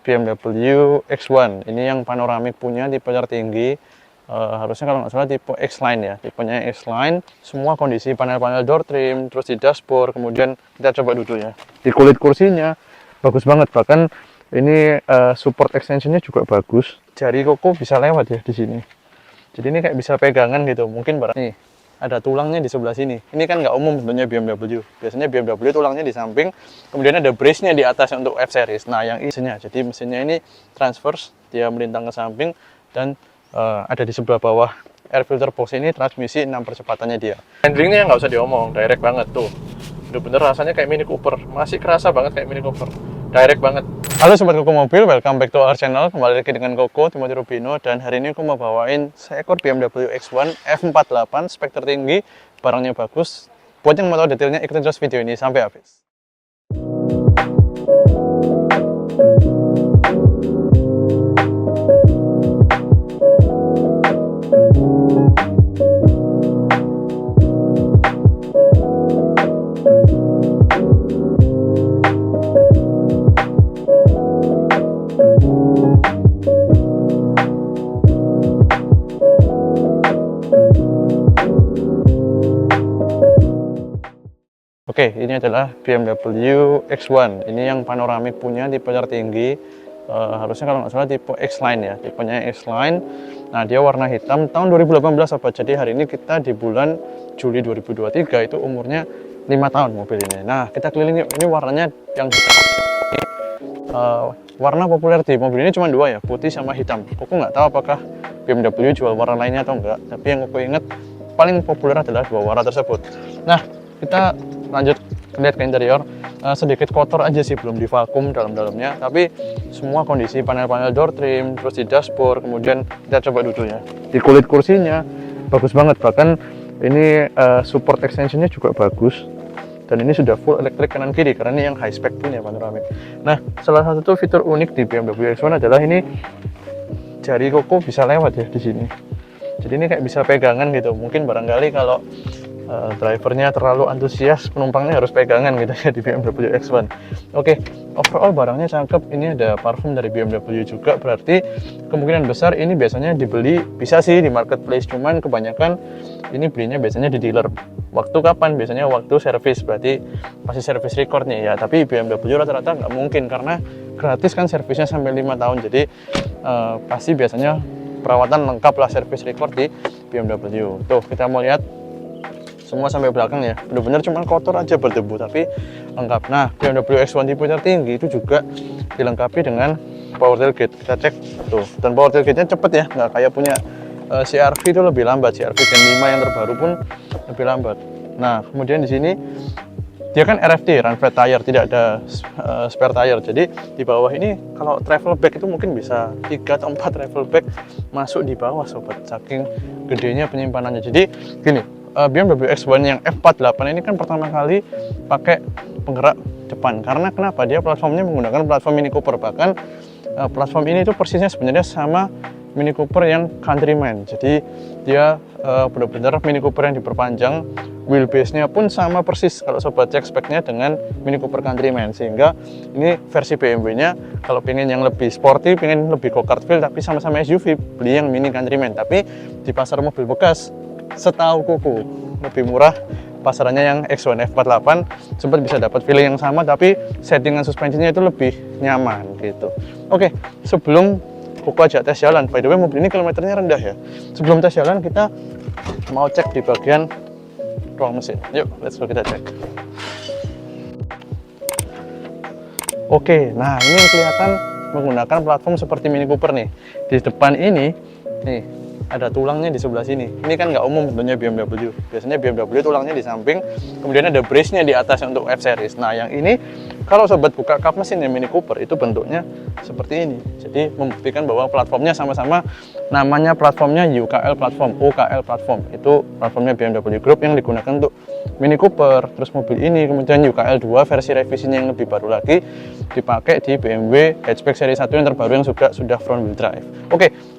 BMW X1. Ini yang panoramik punya, tipe tertinggi. Harusnya kalau nggak salah tipe X-Line ya, tipenya X-Line. Semua kondisi panel-panel door trim, terus di dashboard. Kemudian kita coba duduk ya. Di kulit kursinya bagus banget, bahkan ini support extensionnya juga bagus. Jari koko bisa lewat ya di sini. Jadi ini kayak bisa pegangan gitu. Mungkin barang nih ada tulangnya di sebelah sini. Ini kan nggak umum tentunya BMW. Biasanya BMW tulangnya di samping, kemudian ada brace-nya di atas untuk F-Series. Nah, yang isinya, jadi mesinnya ini transverse, dia melintang ke samping, dan ada di sebelah bawah air filter box ini transmisi 6 percepatannya dia. Handlingnya nggak usah diomong, direct banget tuh. Bener-bener rasanya kayak Mini Cooper, masih kerasa banget kayak Mini Cooper, direct banget. Halo Sobat Koko Mobil, welcome back to our channel. Kembali lagi dengan Koko, Timothy Rubino. Dan hari ini aku mau bawain seekor BMW X1 F48 spek tertinggi. Barangnya bagus. Buat yang mau tahu detailnya, ikutin terus video ini sampai habis. Oke, ini adalah BMW X1. Ini yang panoramik punya, tipe tertinggi. Harusnya kalau nggak salah tipe X-Line ya, tipenya X-Line. Nah, dia warna hitam tahun 2018 sobat. Jadi hari ini kita di bulan Juli 2023, itu umurnya 5 tahun mobil ini. Nah, kita keliling yuk. Ini warnanya yang hitam. Warna populer di mobil ini cuma dua ya, putih sama hitam. Koko nggak tahu apakah BMW jual warna lainnya atau enggak. Tapi yang Koko ingat paling populer adalah dua warna tersebut. Nah, kita lanjut lihat ke interior. Sedikit kotor aja sih, belum divakum dalam-dalamnya, tapi semua kondisi panel-panel door trim, terus di dashboard. Kemudian kita coba duduk ya. Di kulit kursinya bagus banget, bahkan ini support extensionnya juga bagus. Dan ini sudah full elektrik kanan kiri karena ini yang high spec punya panoramik. Nah, salah satu fitur unik di BMW X1 adalah ini jari koko bisa lewat ya di sini. Jadi ini kayak bisa pegangan gitu. Mungkin barangkali kalau drivernya terlalu antusias, penumpangnya harus pegangan gitu ya di BMW X1. Oke, overall barangnya cakep. Ini ada parfum dari BMW juga, berarti kemungkinan besar ini biasanya dibeli, bisa sih di marketplace, cuman kebanyakan ini belinya biasanya di dealer. Waktu kapan? Biasanya waktu servis, berarti masih servis record nih ya. Tapi BMW rata-rata nggak mungkin karena gratis kan servisnya sampai 5 tahun. Jadi pasti biasanya perawatan lengkap lah, servis record di BMW. Tuh, kita mau lihat semua sampai belakang ya, bener-bener cuma kotor aja berdebu tapi lengkap. Nah, BMW X1 tipe tertinggi itu juga dilengkapi dengan power tailgate. Kita cek tuh, dan power tailgate-nya cepet ya, nggak kayak punya CR-V itu lebih lambat. CR-V Gen 5 yang terbaru pun lebih lambat. Nah, kemudian di sini dia kan RFT, run flat tire, tidak ada spare tire. Jadi di bawah ini kalau travel bag itu mungkin bisa 3 atau 4 travel bag masuk di bawah sobat, saking gedenya penyimpanannya. Jadi gini, BMW X1 yang F48 ini kan pertama kali pakai penggerak depan. Karena kenapa? Dia platformnya menggunakan platform Mini Cooper. Bahkan platform ini itu persisnya sebenarnya sama Mini Cooper yang Countryman. Jadi dia benar-benar Mini Cooper yang diperpanjang. Wheelbase-nya pun sama persis kalau sobat cek speknya dengan Mini Cooper Countryman. Sehingga ini versi BMW-nya kalau pengen yang lebih sporty, pengen lebih go-kart feel tapi sama-sama SUV, beli yang Mini Countryman. Tapi di pasar mobil bekas, setahu Koko lebih murah pasarannya yang X1 F48, sempat bisa dapat feeling yang sama tapi settingan suspensinya itu lebih nyaman gitu. Oke, sebelum Koko ajak tes jalan, by the way mobil ini kilometernya rendah ya. Sebelum tes jalan kita mau cek di bagian ruang mesin. Yuk, let's go, kita cek. Oke, nah ini yang kelihatan menggunakan platform seperti Mini Cooper nih. Di depan ini nih ada tulangnya di sebelah sini. Ini kan nggak umum tentunya BMW. Biasanya BMW tulangnya di samping, kemudian ada brace-nya di atas untuk F-Series. Nah, yang ini kalau sobat buka kap mesin yang Mini Cooper itu bentuknya seperti ini. Jadi membuktikan bahwa platformnya sama-sama, namanya platformnya UKL platform, OKL platform. Itu platformnya BMW Group yang digunakan untuk Mini Cooper. Terus mobil ini kemudian UKL 2 versi revisinya yang lebih baru lagi dipakai di BMW hatchback seri 1 yang terbaru yang sudah front wheel drive. Oke.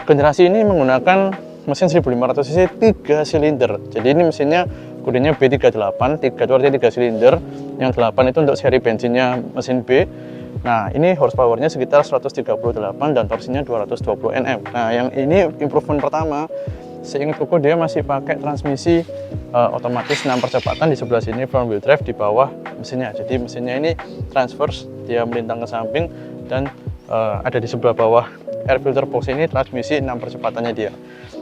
Generasi ini menggunakan mesin 1500 cc 3 silinder. Jadi ini mesinnya kodenya B38, 3 itu artinya 3 silinder. Yang 8 itu untuk seri bensinnya mesin B. Nah, ini horsepower-nya sekitar 138 dan torsinya 220 Nm. Nah, yang ini improvement pertama. Seingat Koko dia masih pakai transmisi otomatis 6 percepatan di sebelah sini, front wheel drive di bawah mesinnya. Jadi mesinnya ini transverse, dia melintang ke samping dan ada di sebelah bawah air filter box ini transmisi 6 percepatannya dia.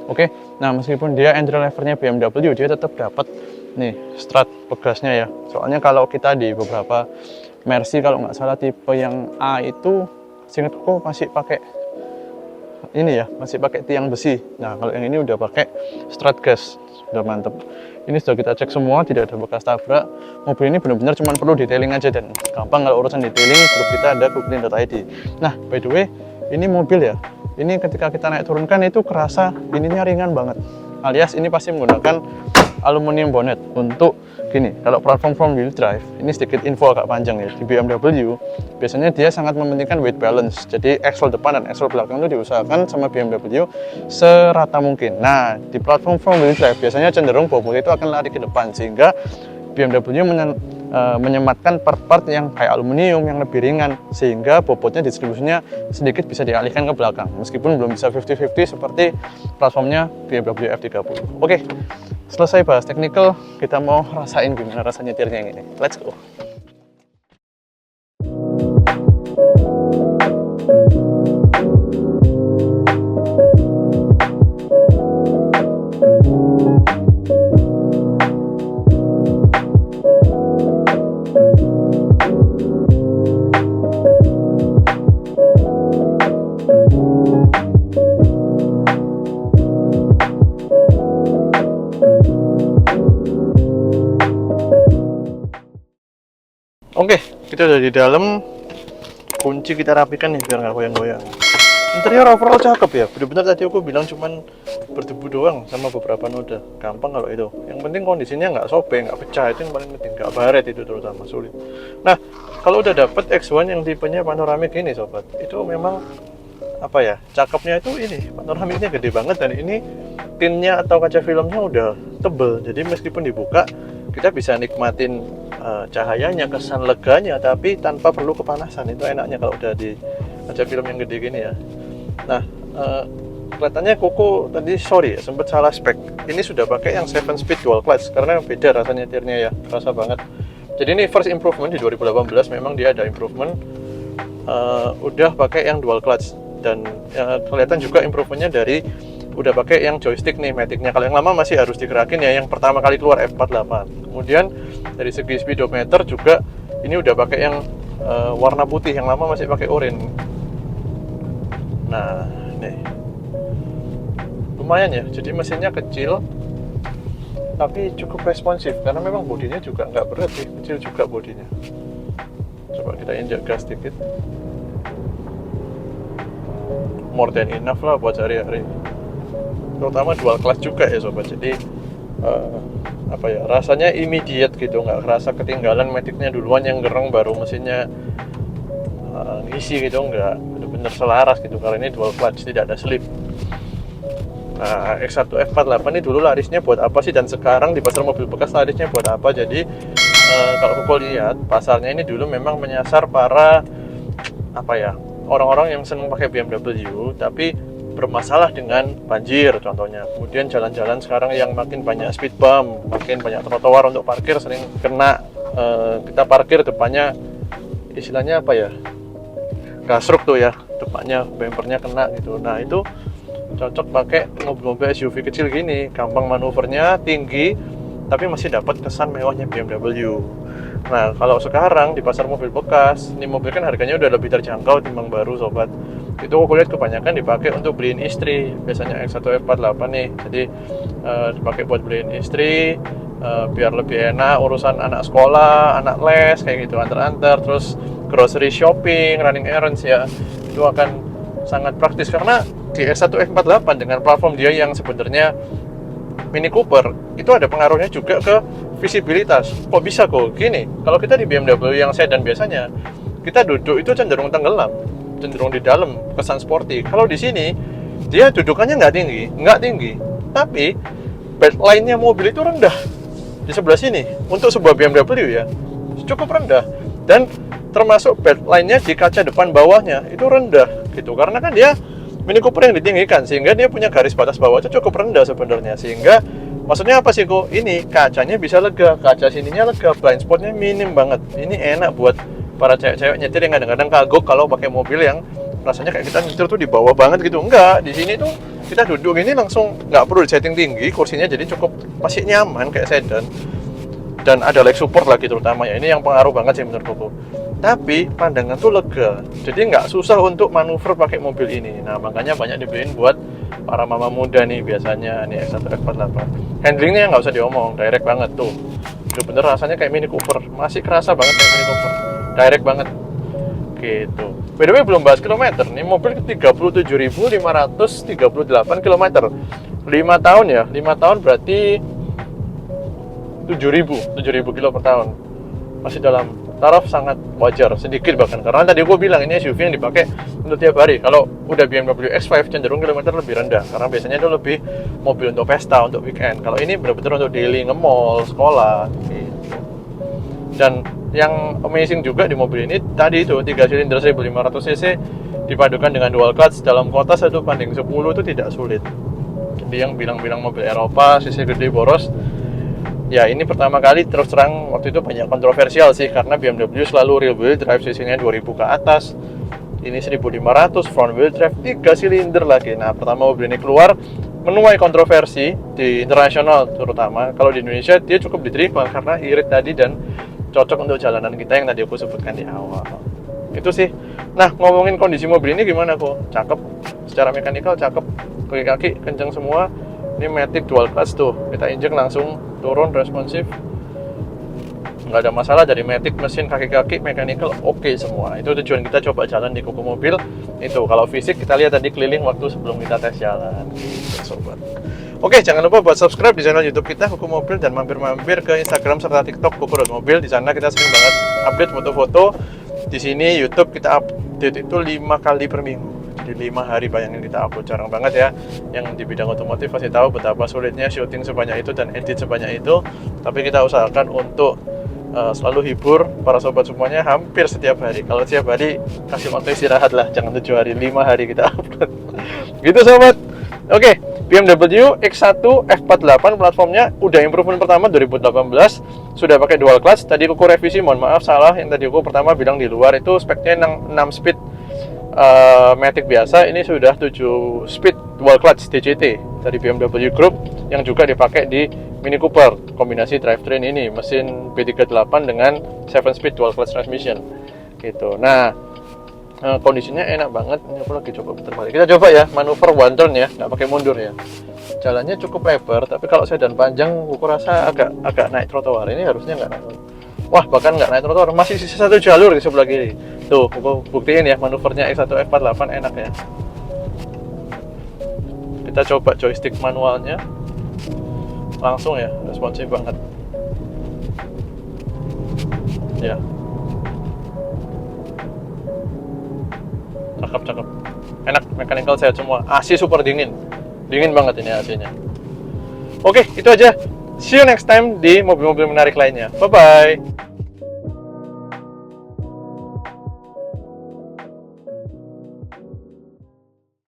Oke, nah meskipun dia entry levelnya BMW, dia tetap dapat nih strut pegasnya ya. Soalnya kalau kita di beberapa Mercy kalau nggak salah tipe yang A itu, seingat Koko masih pakai ini ya, masih pakai tiang besi. Nah, kalau yang ini udah pakai strut gas, sudah mantep. Ini sudah kita cek semua, tidak ada bekas tabrak. Mobil ini benar-benar cuma perlu detailing aja dan gampang kalau urusan detailing. Grup kita ada googlin.id. Nah, by the way, ini mobil ya. Ini ketika kita naik turunkan itu kerasa ininya ringan banget. Alias ini pasti menggunakan aluminium bonnet untuk gini. Kalau platform front wheel drive, ini sedikit info agak panjang ya. Di BMW biasanya dia sangat mementingkan weight balance. Jadi axle depan dan axle belakang itu diusahakan sama BMW serata mungkin. Nah, di platform front wheel drive biasanya cenderung bobot itu akan lari ke depan, sehingga BMW menyematkan part-part yang kayak aluminium yang lebih ringan, sehingga bobotnya distribusinya sedikit bisa dialihkan ke belakang, meskipun belum bisa 50-50 seperti platformnya BMW F30. Oke, selesai bahas technical, kita mau rasain gimana rasanya nyetirnya yang ini. Let's go. Oke, kita udah di dalam. Kunci kita rapikan nih biar nggak goyang-goyang. Interior overall cakep ya. Bener-bener tadi aku bilang cuman berdebu doang sama beberapa noda. Gampang kalau itu. Yang penting kondisinya nggak sobek, nggak pecah, itu yang paling penting. Nggak baret itu terutama sulit. Nah, kalau udah dapet X1 yang tipenya panoramik ini sobat, itu memang apa ya? Cakepnya itu ini, panoramiknya gede banget dan ini tinnya atau kaca filmnya udah tebel. Jadi meskipun dibuka, kita bisa nikmatin cahayanya, kesan leganya, tapi tanpa perlu kepanasan. Itu enaknya kalau udah di kaca film yang gede gini ya. Nah, kelihatannya Koko tadi sorry ya, sempat salah spek. Ini sudah pakai yang 7 speed dual clutch karena beda rasanya nyetirnya ya, kerasa banget. Jadi ini first improvement di 2018, memang dia ada improvement. Udah pakai yang dual clutch dan kelihatan juga improvementnya dari udah pakai yang joystick nih matic-nya. Kalau yang lama masih harus digerakin ya, yang pertama kali keluar F48. Kemudian dari segi speedometer juga ini udah pakai yang warna putih, yang lama masih pakai oranye. Nah, nih lumayan ya, jadi mesinnya kecil tapi cukup responsif karena memang bodinya juga nggak berat sih, kecil juga bodinya. Coba kita injak gas dikit, more than enough lah buat sehari-hari, terutama dual clutch juga ya sobat. Jadi apa ya, rasanya immediate gitu, nggak kerasa ketinggalan matic-nya duluan yang gereng baru mesinnya ngisi gitu, nggak, bener-bener selaras gitu karena ini dual clutch, tidak ada slip. Nah, X1 F48 ini dulu larisnya buat apa sih, dan sekarang di pasar mobil bekas larisnya buat apa? Jadi kalau aku lihat pasarnya ini dulu memang menyasar para apa ya, orang-orang yang senang pakai BMW tapi bermasalah dengan banjir contohnya. Kemudian jalan-jalan sekarang yang makin banyak speed bump, makin banyak trotoar untuk parkir, sering kena kita parkir depannya istilahnya apa ya, gasruk tuh ya, depannya bumpernya kena gitu. Nah, itu cocok pakai mobil-mobil SUV kecil gini, gampang manuvernya, tinggi, tapi masih dapat kesan mewahnya BMW. Nah, kalau sekarang di pasar mobil bekas, ini mobil kan harganya udah lebih terjangkau timbang baru sobat. Itu aku lihat kebanyakan dipakai untuk beliin istri, biasanya X1 F48 nih. Jadi dipakai buat beliin istri, biar lebih enak urusan anak sekolah, anak les kayak gitu, antar-antar, terus grocery shopping, running errands ya. Itu akan sangat praktis karena di X1 F48 dengan platform dia yang sebenarnya Mini Cooper, itu ada pengaruhnya juga ke visibilitas. Kok bisa kok gini? Kalau kita di BMW yang sedan biasanya, kita duduk itu cenderung tenggelam, cenderung di dalam, kesan sporty. Kalau di sini, dia dudukannya nggak tinggi, tapi baseline-nya mobil itu rendah. Di sebelah sini, untuk sebuah BMW ya, cukup rendah. Dan termasuk bedline-nya di kaca depan bawahnya itu rendah gitu, karena kan dia Mini Cooper yang ditinggikan, sehingga dia punya garis batas bawah itu cukup rendah sebenarnya. Sehingga maksudnya apa sih kok, ini kacanya bisa lega, kaca sininya lega, blind spotnya minim banget. Ini enak buat para cewek-cewek nyetir yang kadang-kadang kagok kalau pakai mobil yang rasanya kayak kita nyetir tuh di bawah banget gitu. Enggak, di sini tuh kita duduk ini langsung nggak perlu setting tinggi, kursinya jadi cukup masih nyaman kayak sedan. Dan ada leg support lagi terutama ya, ini yang pengaruh banget sih menurutku. Tapi pandangan tuh lega, jadi nggak susah untuk manuver pakai mobil ini. Nah makanya banyak dibeliin buat para mama muda nih biasanya, nih X1 F48. Handlingnya nggak usah diomong, direct banget tuh. Itu bener rasanya kayak Mini Cooper, masih kerasa banget kayak Mini Cooper, direct banget gitu. By the way belum bahas kilometer, nih mobil 37.538 km 5 tahun ya, 5 tahun berarti 7.000 kilo per tahun. Masih dalam taraf sangat wajar, sedikit bahkan, karena tadi gue bilang ini SUV yang dipakai untuk tiap hari. Kalau udah BMW X5 cenderung kilometer lebih rendah, karena biasanya itu lebih mobil untuk pesta, untuk weekend. Kalau ini benar-benar untuk daily, nge-mall, sekolah gitu. Dan yang amazing juga di mobil ini tadi itu 3 silinder 1500 cc dipadukan dengan dual clutch dalam kota 1:10 itu tidak sulit. Jadi yang bilang-bilang mobil Eropa cc gede boros, ya ini pertama kali terus terang waktu itu banyak kontroversial sih, karena BMW selalu rear wheel drive cc-nya 2000 ke atas. Ini 1500 front wheel drive 3 silinder lagi. Nah, pertama mobil ini keluar menuai kontroversi di internasional terutama. Kalau di Indonesia dia cukup diterima karena irit tadi dan cocok untuk jalanan kita yang tadi aku sebutkan di awal. Itu sih. Nah, ngomongin kondisi mobil ini gimana kok? Cakep. Secara mekanikal cakep. Kaki-kaki kenceng semua. Ini Matic dual clutch tuh. Kita injek langsung turun responsif, nggak ada masalah dari Matic. Mesin, kaki-kaki, mechanical oke semua. Itu tujuan kita coba jalan di Kuku Mobil itu. Kalau fisik kita lihat tadi keliling waktu sebelum kita tes jalan gitu, sobat. Oke, jangan lupa buat subscribe di channel YouTube kita Kuku Mobil, dan mampir-mampir ke Instagram serta TikTok kuku.mobil. Di sana kita sering banget update foto-foto. Di sini YouTube kita update itu 5 kali per minggu. Jadi 5 hari bayangin kita upload, jarang banget ya. Yang di bidang otomotif pasti tahu betapa sulitnya syuting sebanyak itu dan edit sebanyak itu. Tapi kita usahakan untuk selalu hibur para sobat semuanya hampir setiap hari. Kalau setiap hari kasih waktu istirahat lah, jangan 7 hari, 5 hari kita upload. Gitu sobat. Oke, BMW X1 F48 platformnya udah improvement pertama 2018, sudah pakai dual clutch. Tadi aku revisi, mohon maaf salah, yang tadi aku pertama bilang di luar itu speknya 6 speed Matic biasa, ini sudah 7 speed dual clutch DCT dari BMW Group yang juga dipakai di Mini Cooper. Kombinasi drivetrain ini, mesin B38 dengan 7 speed dual clutch transmission gitu. Nah, kondisinya enak banget. Ini aku lagi coba putar balik. Kita coba ya manuver one turn ya, nggak pakai mundur ya. Jalannya cukup lebar, tapi kalau sedan panjang aku rasa agak naik trotoar. Ini harusnya nggak naik. Wah, bahkan nggak naik trotoar, masih sisa 1 jalur di sebelah kiri. Tuh, aku buktiin ya manuvernya X1 F48 enak ya. Kita coba joystick manualnya. Langsung ya, responsif banget. Ya. Cakep. Enak, mechanical sehat semua. AC super dingin. Dingin banget ini AC-nya. Oke, itu aja. See you next time di mobil-mobil menarik lainnya. Bye-bye.